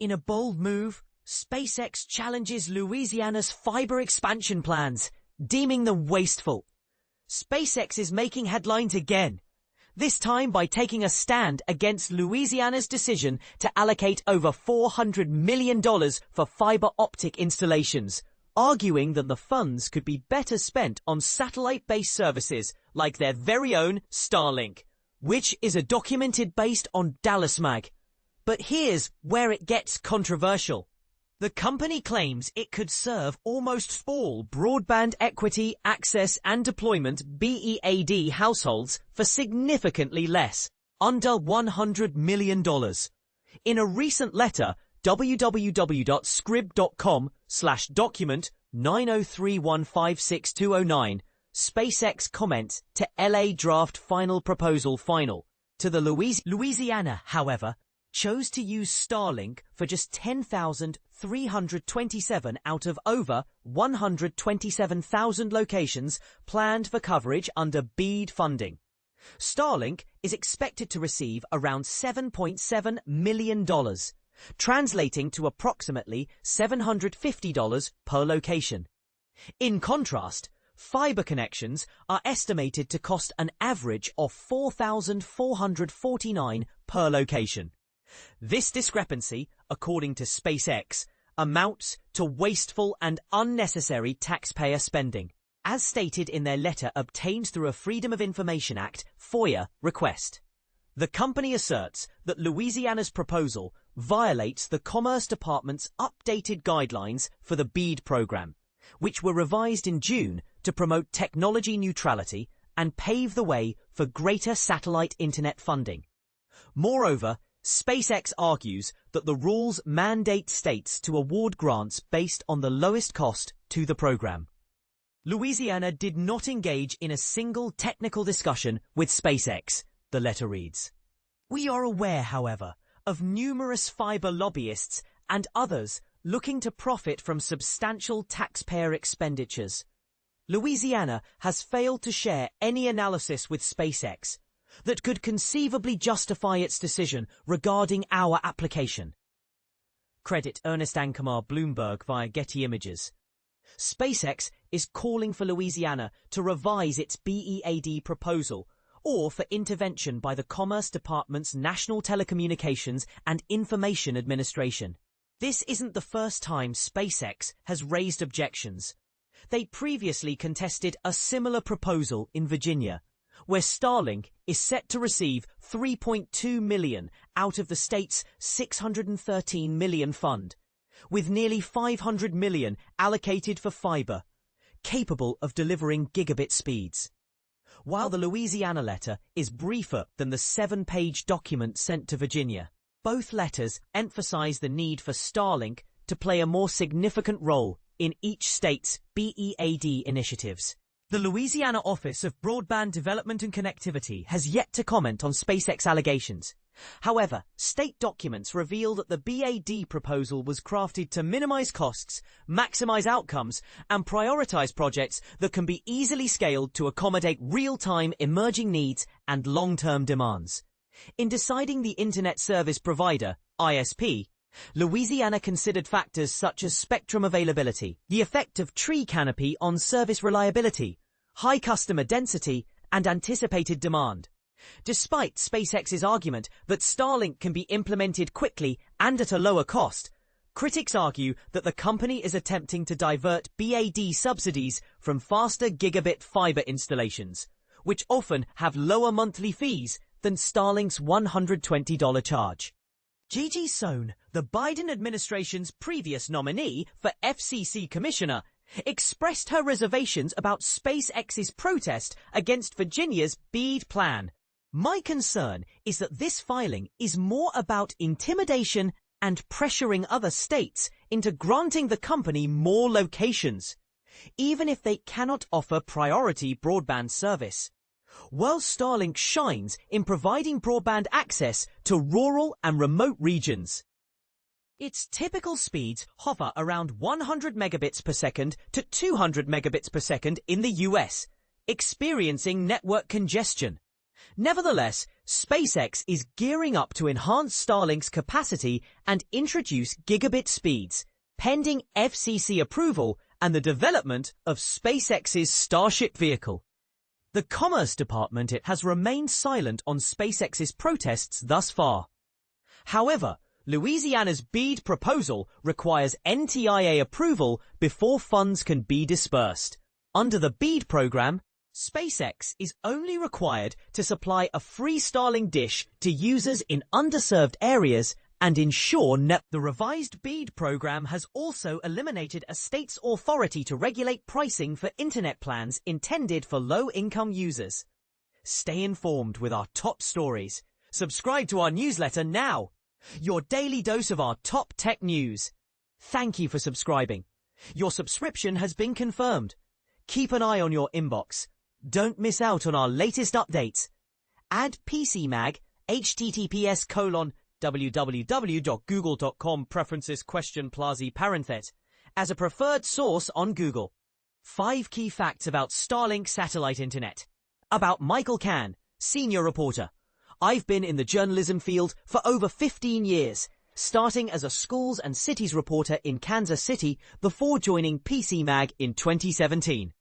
In a bold move, SpaceX challenges Louisiana's fiber expansion plans, deeming them wasteful. SpaceX is making headlines again, this time by taking a stand against Louisiana's decision to allocate over $400 million for fiber optic installations, arguing that the funds could be better spent on satellite-based services like their very own Starlink, which is a documented based on Dallas Mag. But here's where it gets controversial. The company claims it could serve almost all broadband equity, access and deployment BEAD households for significantly less, under $100 million. In a recent letter, www.scrib.com/document 903156209, SpaceX comments to LA draft final proposal final. To the Louisiana, however, chose to use Starlink for just 10,327 out of over 127,000 locations planned for coverage under BEAD funding. Starlink is expected to receive around $7.7 million, translating to approximately $750 per location. In contrast, fiber connections are estimated to cost an average of $4,449 per location. This discrepancy, according to SpaceX, amounts to wasteful and unnecessary taxpayer spending, as stated in their letter obtained through a Freedom of Information Act (FOIA) request. The company asserts that Louisiana's proposal violates the Commerce Department's updated guidelines for the BEAD program, which were revised in June to promote technology neutrality and pave the way for greater satellite internet funding. Moreover, SpaceX argues that the rules mandate states to award grants based on the lowest cost to the program. Louisiana did not engage in a single technical discussion with SpaceX, the letter reads. We are aware, however, of numerous fiber lobbyists and others looking to profit from substantial taxpayer expenditures. Louisiana has failed to share any analysis with SpaceX that could conceivably justify its decision regarding our application. Credit Ernest Ankemar Bloomberg via Getty Images. SpaceX is calling for Louisiana to revise its BEAD proposal or for intervention by the Commerce Department's National Telecommunications and Information Administration. This isn't the first time SpaceX has raised objections. They previously contested a similar proposal in Virginia, where Starlink is set to receive $3.2 million out of the state's $613 million fund, with nearly $500 million allocated for fiber, capable of delivering gigabit speeds. While the Louisiana letter is briefer than the 7-page document sent to Virginia, both letters emphasize the need for Starlink to play a more significant role in each state's BEAD initiatives. The Louisiana Office of Broadband Development and Connectivity has yet to comment on SpaceX allegations. However, state documents reveal that the BEAD proposal was crafted to minimize costs, maximize outcomes, and prioritize projects that can be easily scaled to accommodate real-time emerging needs and long-term demands. In deciding the Internet Service Provider, ISP, Louisiana considered factors such as spectrum availability, the effect of tree canopy on service reliability, high customer density, and anticipated demand. Despite SpaceX's argument that Starlink can be implemented quickly and at a lower cost, critics argue that the company is attempting to divert BEAD subsidies from faster gigabit fiber installations, which often have lower monthly fees than Starlink's $120 charge. Gigi Sohn, the Biden administration's previous nominee for FCC commissioner, expressed her reservations about SpaceX's protest against Virginia's BEAD plan. My concern is that this filing is more about intimidation and pressuring other states into granting the company more locations, even if they cannot offer priority broadband service. While Starlink shines in providing broadband access to rural and remote regions, its typical speeds hover around 100 megabits per second to 200 megabits per second in the US, experiencing network congestion. Nevertheless, SpaceX is gearing up to enhance Starlink's capacity and introduce gigabit speeds, pending FCC approval and the development of SpaceX's Starship vehicle. The Commerce Department has remained silent on SpaceX's protests thus far. However, Louisiana's BEAD proposal requires NTIA approval before funds can be dispersed. Under the BEAD program, SpaceX is only required to supply a free Starlink dish to users in underserved areas and ensure the revised BEAD program has also eliminated a state's authority to regulate pricing for internet plans intended for low-income users. Stay informed with our top stories. Subscribe to our newsletter now. Your daily dose of our top tech news. Thank you for subscribing. Your subscription has been confirmed. Keep an eye on your inbox. Don't miss out on our latest updates. Add PCMag https://www.google.com/preferences?? as a preferred source on Google. 5 key facts about Starlink satellite internet. About Michael Cann, senior reporter. I've been in the journalism field for over 15 years, starting as a schools and cities reporter in Kansas City before joining PCMag in 2017.